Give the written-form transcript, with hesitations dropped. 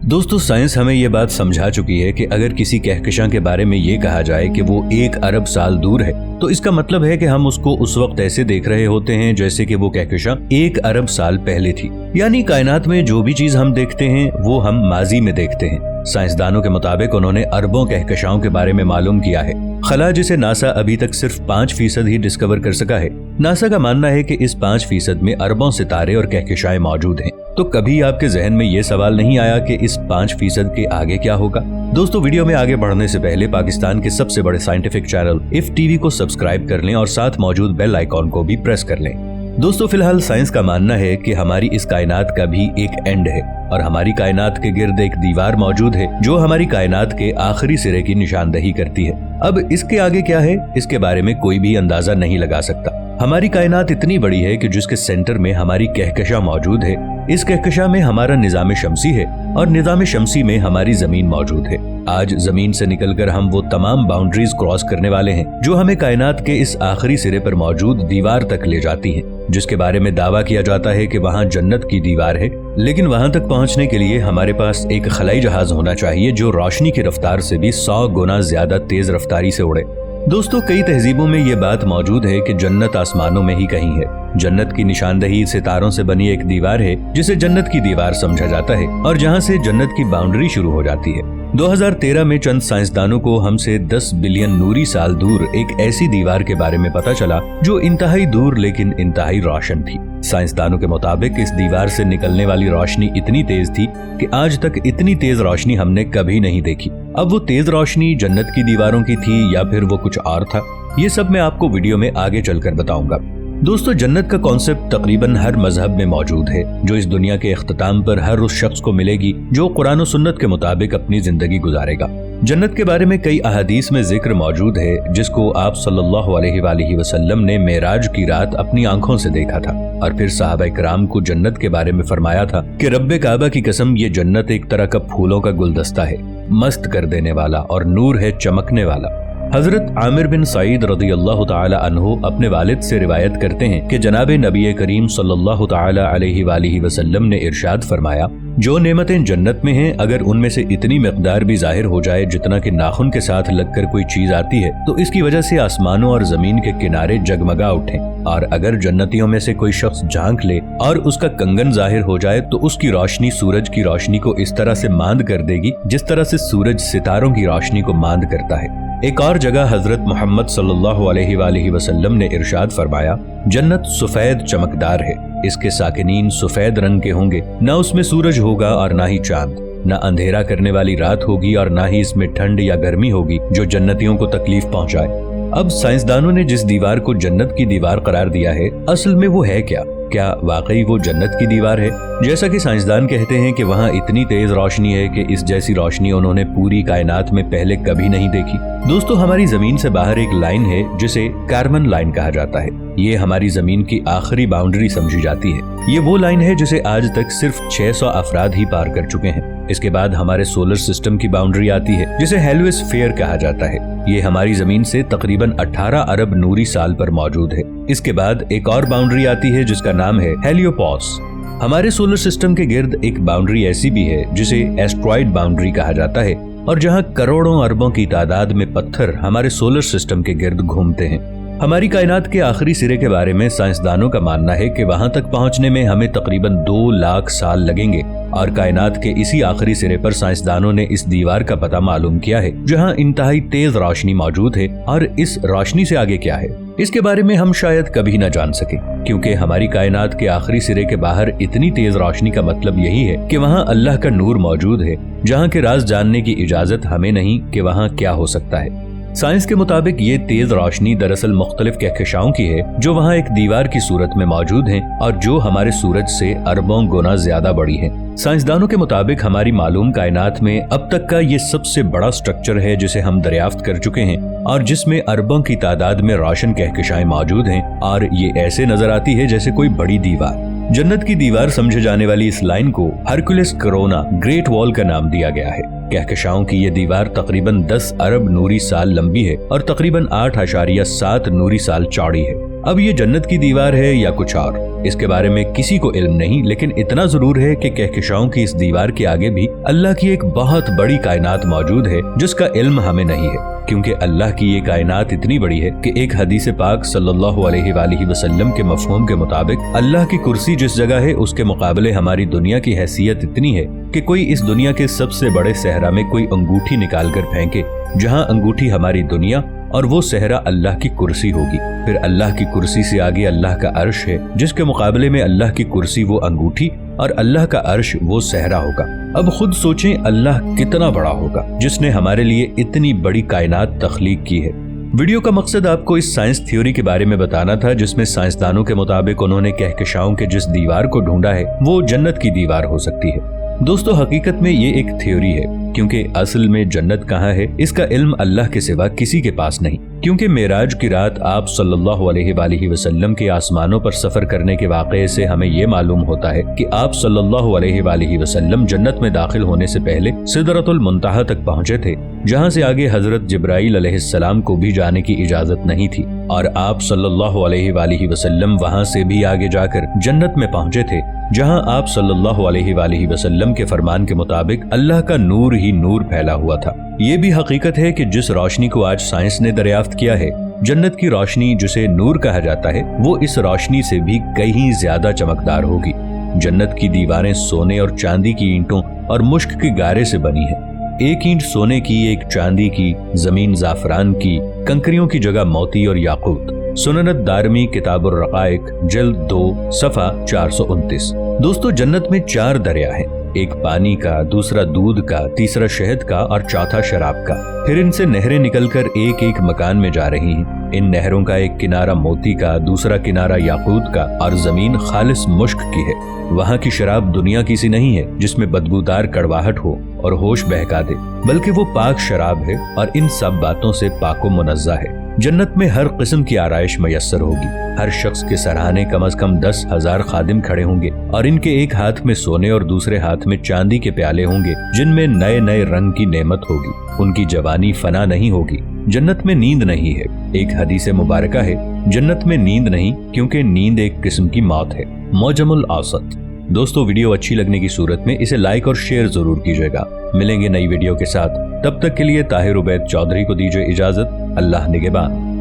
दोस्तों, साइंस हमें ये बात समझा चुकी है कि अगर किसी कहकशां के बारे में ये कहा जाए कि वो 1 अरब साल दूर है, तो इसका मतलब है कि हम उसको उस वक्त ऐसे देख रहे होते हैं जैसे कि वो कहकशां 1 अरब साल पहले थी। यानी कायनात में जो भी चीज हम देखते हैं वो हम माजी में देखते हैं। साइंसदानों के मुताबिक उन्होंने अरबों कहकशाओं के बारे में मालूम किया है। खला, जिसे नासा अभी तक सिर्फ 5% ही डिस्कवर कर सका है, नासा का मानना है कि इस 5% में अरबों सितारे और कहकशाएं मौजूद हैं। तो कभी आपके जहन में ये सवाल नहीं आया कि इस 5% के आगे क्या होगा? दोस्तों, वीडियो में आगे बढ़ने से पहले पाकिस्तान के सबसे बड़े साइंटिफिक चैनल इफ टीवी को सब्सक्राइब कर लें और साथ मौजूद बेल आइकॉन को भी प्रेस कर लें। दोस्तों, फिलहाल साइंस का मानना है कि हमारी इस कायनात का भी एक एंड है और हमारी कायनात के गिर्द एक दीवार मौजूद है जो हमारी कायनात के आखिरी सिरे की निशानदही करती है। अब इसके आगे क्या है, इसके बारे में कोई भी अंदाजा नहीं लगा सकता। हमारी कायनात इतनी बड़ी है कि जिसके सेंटर में हमारी कहकशां मौजूद है। इस कहकशां में हमारा निजाम शमसी है और निजाम शमसी में हमारी जमीन मौजूद है। आज जमीन से निकलकर हम वो तमाम बाउंड्रीज क्रॉस करने वाले हैं जो हमें कायनात के इस आखिरी सिरे पर मौजूद दीवार तक ले जाती है, जिसके बारे में दावा किया जाता है कि वहाँ जन्नत की दीवार है। लेकिन वहाँ तक पहुँचने के लिए हमारे पास एक खलाई जहाज होना चाहिए जो रोशनी की रफ्तार से भी 100 गुना ज्यादा तेज रफ्तारी से उड़े। दोस्तों, कई तहजीबों में ये बात मौजूद है कि जन्नत आसमानों में ही कहीं है। जन्नत की निशानदही सितारों से बनी एक दीवार है जिसे जन्नत की दीवार समझा जाता है और जहाँ से जन्नत की बाउंड्री शुरू हो जाती है। 2013 में चंद साइंसदानों को हमसे 10 बिलियन नूरी साल दूर एक ऐसी दीवार के बारे में पता चला जो इंतहाई दूर लेकिन इंतहाई रोशन थी। साइंसदानों के मुताबिक इस दीवार से निकलने वाली रोशनी इतनी तेज थी कि आज तक इतनी तेज रोशनी हमने कभी नहीं देखी। अब वो तेज रोशनी जन्नत की दीवारों की थी या फिर वो कुछ और था, ये सब मैं आपको वीडियो में आगे चलकर बताऊंगा। दोस्तों, जन्नत का कॉन्सेप्ट तकरीबन हर मजहब में मौजूद है जो इस दुनिया के इख्तिताम पर हर उस शख्स को मिलेगी जो कुरान और सुन्नत के मुताबिक अपनी जिंदगी गुजारेगा। जन्नत के बारे में कई अहादीस में जिक्र मौजूद है जिसको आप सल्लल्लाहु अलैहि वसल्लम ने मेराज की रात अपनी आंखों से देखा था और फिर सहाबा इकराम को जन्नत के बारे में फरमाया था कि रब्बे काबा की कसम, ये जन्नत एक तरह का फूलों का गुलदस्ता है, मस्त कर देने वाला और नूर है चमकने वाला। हजरत आमिर बिन सईद रज़ियल्लाहु ताला अन्हु अपने वालिद से रिवायत करते हैं कि जनाब नबी करीम सल्लल्लाहु ताला अलैहि वसल्लम ने इरशाद फरमाया, जो नेमतें जन्नत में हैं, अगर उनमें से इतनी मिकदार भी जाहिर हो जाए जितना कि नाखून के साथ लगकर कोई चीज आती है तो इसकी वजह से आसमानों और जमीन के किनारे जगमगा उठें, और अगर जन्नतियों में से कोई शख्स झांक ले और उसका कंगन जाहिर हो जाए तो उसकी रोशनी सूरज की रोशनी को इस तरह से मांद कर देगी जिस तरह से सूरज सितारों की रोशनी को मांद करता है। एक और जगह हजरत मोहम्मद सल्लल्लाहु अलैहि वसल्लम ने इरशाद फरमाया, जन्नत सफेद चमकदार है, इसके साकिनीन सफेद रंग के होंगे, न उसमें सूरज होगा और ना ही चांद, न अंधेरा करने वाली रात होगी और ना ही इसमें ठंड या गर्मी होगी जो जन्नतियों को तकलीफ पहुंचाए। अब साइंसदानों ने जिस दीवार को जन्नत की दीवार करार दिया है, असल में वो है क्या? क्या वाकई वो जन्नत की दीवार है? जैसा कि साइंसदान कहते हैं कि वहाँ इतनी तेज रोशनी है कि इस जैसी रोशनी उन्होंने पूरी कायनात में पहले कभी नहीं देखी। दोस्तों, हमारी जमीन से बाहर एक लाइन है जिसे कार्बन लाइन कहा जाता है। ये हमारी जमीन की आखिरी बाउंड्री समझी जाती है। ये वो लाइन है जिसे आज तक सिर्फ 600 अफराद ही पार कर चुके हैं। इसके बाद हमारे सोलर सिस्टम की बाउंड्री आती है जिसे हेलियोस्फीयर कहा जाता है। ये हमारी जमीन से तकरीबन 18 अरब नूरी साल पर मौजूद है। इसके बाद एक और बाउंड्री आती है जिसका नाम है हेलियोपॉस। हमारे सोलर सिस्टम के गिर्द एक बाउंड्री ऐसी भी है जिसे एस्ट्रॉइड बाउंड्री कहा जाता है और जहां करोड़ों अरबों की तादाद में पत्थर हमारे सोलर सिस्टम के गिर्द घूमते हैं। हमारी कायनात के आखिरी सिरे के बारे में साइंसदानों का मानना है कि वहां तक पहुंचने में हमें तकरीबन 2 लाख साल लगेंगे और कायनात के इसी आखिरी सिरे पर साइंसदानों ने इस दीवार का पता मालूम किया है जहां इंतहाई तेज रोशनी मौजूद है। और इस रोशनी से आगे क्या है, इसके बारे में हम शायद कभी न जान सके, क्योंकि हमारी कायनात के आखिरी सिरे के बाहर इतनी तेज रोशनी का मतलब यही है कि वहाँ अल्लाह का नूर मौजूद है, जहाँ के राज जानने की इजाजत हमें नहीं कि वहाँ क्या हो सकता है। साइंस के मुताबिक ये तेज रोशनी दरअसल मुख्तलिफ कहकशाओं की है जो वहाँ एक दीवार की सूरत में मौजूद हैं और जो हमारे सूरज से अरबों गुना ज्यादा बड़ी है। साइंसदानों के मुताबिक हमारी मालूम कायनात में अब तक का ये सबसे बड़ा स्ट्रक्चर है जिसे हम दरियाफ्त कर चुके हैं और जिसमें अरबों की तादाद में रोशन कहकशाएं मौजूद हैं और ये ऐसे नजर आती है जैसे कोई बड़ी दीवार। जन्नत की दीवार समझे जाने वाली इस लाइन को हरकुलिस कोरोना ग्रेट वॉल का नाम दिया गया है। कहकशाओं की ये दीवार तकरीबन 10 अरब नूरी साल लंबी है और तकरीबन 8.7 नूरी साल चौड़ी है। अब ये जन्नत की दीवार है या कुछ और, इसके बारे में किसी को इल्म नहीं, लेकिन इतना जरूर है कि कहकशाओं की इस दीवार के आगे भी अल्लाह की एक बहुत बड़ी कायनात मौजूद है जिसका इल्म हमें नहीं है, क्योंकि अल्लाह की ये कायनात इतनी बड़ी है कि एक हदीस पाक सल्लल्लाहु अलैहि वसल्लम के मफहूम के मुताबिक अल्लाह की कुर्सी जिस जगह है उसके मुकाबले हमारी दुनिया की हैसियत इतनी है कि कोई इस दुनिया के सबसे बड़े सहरा में कोई अंगूठी निकाल कर फेंके, जहाँ अंगूठी हमारी दुनिया और वो सहरा अल्लाह की कुर्सी होगी। फिर अल्लाह की कुर्सी से आगे अल्लाह का अर्श है, जिसके मुकाबले में अल्लाह की कुर्सी वो अंगूठी और अल्लाह का अर्श वो सहरा होगा। अब खुद सोचें अल्लाह कितना बड़ा होगा जिसने हमारे लिए इतनी बड़ी कायनात तख्लीक की है। वीडियो का मकसद आपको इस साइंस थ्योरी के बारे में बताना था जिसमें साइंसदानों के मुताबिक उन्होंने कहकशाओं के जिस दीवार को ढूंढा है वो जन्नत की दीवार हो सकती है। दोस्तों हकीकत में ये एक थ्योरी है, क्योंकि असल में जन्नत कहाँ है इसका इल्म अल्लाह के सिवा किसी के पास नहीं। क्योंकि मेराज की रात आप सल्लल्लाहु अलैहि वसल्लम के आसमानों पर सफर करने के वाक़े से हमें ये मालूम होता है कि आप सल्लल्लाहु अलैहि वसल्लम जन्नत में दाखिल होने से पहले सिदरतुल मुंतहा तक पहुँचे थे, जहाँ से आगे हजरत जिब्राइल अलैहिस्सलाम को भी जाने की इजाजत नहीं थी, और आप सल्लल्लाहु अलैहि वसल्लम वहाँ से भी आगे जाकर जन्नत में पहुँचे थे, जहाँ आप सल्लल्लाहु अलैहि वसल्लम के फरमान के मुताबिक अल्लाह का नूर ही नूर फैला हुआ था। ये भी हकीकत है कि जिस रोशनी को आज साइंस ने दरियाफ्त किया है, जन्नत की रोशनी जिसे नूर कहा जाता है, वो इस रोशनी से भी कहीं ज्यादा चमकदार होगी। जन्नत की दीवारें सोने और चांदी की ईंटों और मुश्क के गारे से बनी है। एक ईंट सोने की, एक चांदी की, जमीन जाफरान की, कंकरियों की जगह मोती और याकूत। सुननत दारमी किताबुर रकाइक जिल्द 2 सफ़ा 429। दोस्तों जन्नत में 4 दरिया हैं, एक पानी का, दूसरा दूध का, तीसरा शहद का और चौथा शराब का। फिर इनसे नहरें निकलकर एक एक मकान में जा रही हैं। इन नहरों का एक किनारा मोती का, दूसरा किनारा याकूत का और जमीन खालिस मुश्क की है। वहाँ की शराब दुनिया की सी नहीं है जिसमें बदबूदार कड़वाहट हो और होश बहका दे, बल्कि वो पाक शराब है और इन सब बातों से पाको मुनज़्ज़ा है। जन्नत में हर किस्म की आराइश मयस्सर होगी। हर शख्स के सराहने कम से कम 10,000 खादिम खड़े होंगे और इनके एक हाथ में सोने और दूसरे हाथ में चांदी के प्याले होंगे जिनमें नए नए रंग की नेमत होगी। उनकी जवानी फना नहीं होगी। जन्नत में नींद नहीं है। एक हदीस मुबारका है, जन्नत में नींद नहीं, क्योंकि नींद एक किस्म की मौत है। मौजमुल औसत। दोस्तों वीडियो अच्छी लगने की सूरत में इसे लाइक और शेयर जरूर कीजिएगा। मिलेंगे नई वीडियो के साथ, तब तक के लिए ताहिर उबैद चौधरी को दीजिए इजाजत। अल्लाह निगहबान।